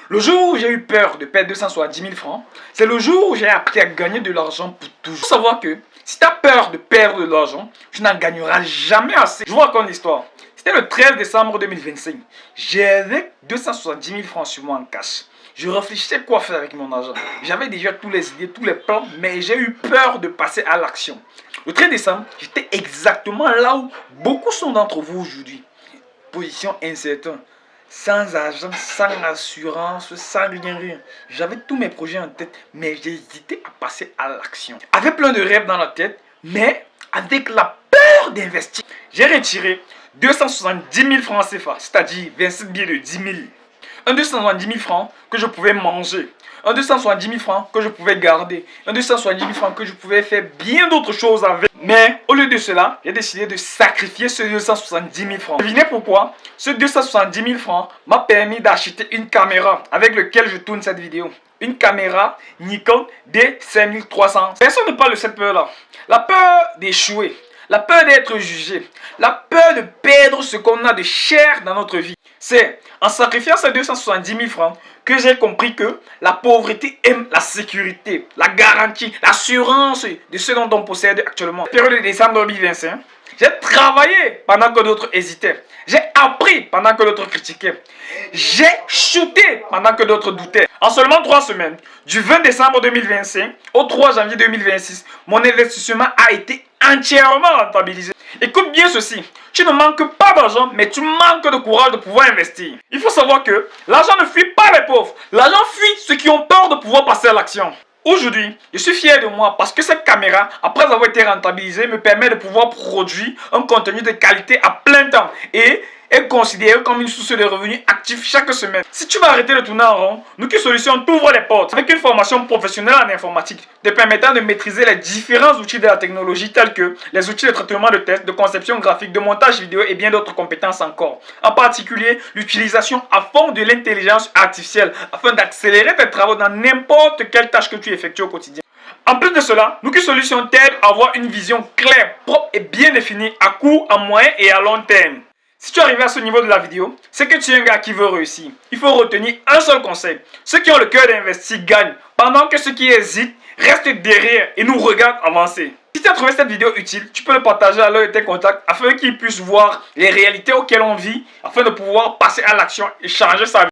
Le jour où j'ai eu peur de perdre 270 000 francs, c'est le jour où j'ai appris à gagner de l'argent pour toujours. Il faut savoir que si tu as peur de perdre de l'argent, tu n'en gagneras jamais assez. Je vous raconte l'histoire. C'était le 13 décembre 2025. J'avais 270 000 francs sur moi en cash. Je réfléchissais quoi faire avec mon argent. J'avais déjà tous les idées, tous les plans, mais j'ai eu peur de passer à l'action. Le 13 décembre, j'étais exactement là où beaucoup sont d'entre vous aujourd'hui. Position incertaine. Sans argent, sans assurance, sans rien. J'avais tous mes projets en tête, mais j'hésitais à passer à l'action. Avec plein de rêves dans la tête, mais avec la peur d'investir. J'ai retiré 270 000 francs CFA, c'est-à-dire 27 billets de 10 000. Un 270 000 francs que je pouvais manger. Un 270 000 francs que je pouvais garder. Un 270 000 francs que je pouvais faire bien d'autres choses avec. Mais au lieu de cela, j'ai décidé de sacrifier ce 270 000 francs. Devinez pourquoi? Ce 270 000 francs m'a permis d'acheter une caméra avec laquelle je tourne cette vidéo. Une caméra Nikon D5300. Personne ne parle de cette peur-là. La peur d'échouer. La peur d'être jugé. La peur de perdre ce qu'on a de cher dans notre vie. C'est en sacrifiant ces 270 000 francs que j'ai compris que la pauvreté aime la sécurité, la garantie, l'assurance de ce dont on possède actuellement. Période de décembre 2025, j'ai travaillé pendant que d'autres hésitaient. J'ai appris pendant que d'autres critiquaient. J'ai shooté pendant que d'autres doutaient. En seulement 3 semaines, du 20 décembre 2025 au 3 janvier 2026, mon investissement a été entièrement rentabilisé. Écoute bien ceci, tu ne manques pas d'argent, mais tu manques de courage de pouvoir investir. Il faut savoir que l'argent ne fuit pas les pauvres. L'argent fuit ceux qui ont peur de pouvoir passer à l'action. Aujourd'hui, je suis fier de moi parce que cette caméra, après avoir été rentabilisée, me permet de pouvoir produire un contenu de qualité à plein temps et est considéré comme une source de revenus actifs chaque semaine. Si tu vas arrêter de tourner en rond, Nuki Solutions t'ouvre les portes avec une formation professionnelle en informatique te permettant de maîtriser les différents outils de la technologie tels que les outils de traitement de texte, de conception graphique, de montage vidéo et bien d'autres compétences encore. En particulier, l'utilisation à fond de l'intelligence artificielle afin d'accélérer tes travaux dans n'importe quelle tâche que tu effectues au quotidien. En plus de cela, Nuki Solutions t'aide à avoir une vision claire, propre et bien définie à court, à moyen et à long terme. Si tu es arrivé à ce niveau de la vidéo, c'est que tu es un gars qui veut réussir. Il faut retenir un seul conseil. Ceux qui ont le cœur d'investir gagnent, pendant que ceux qui hésitent restent derrière et nous regardent avancer. Si tu as trouvé cette vidéo utile, tu peux le partager à l'un de tes contacts afin qu'ils puissent voir les réalités auxquelles on vit, afin de pouvoir passer à l'action et changer sa vie.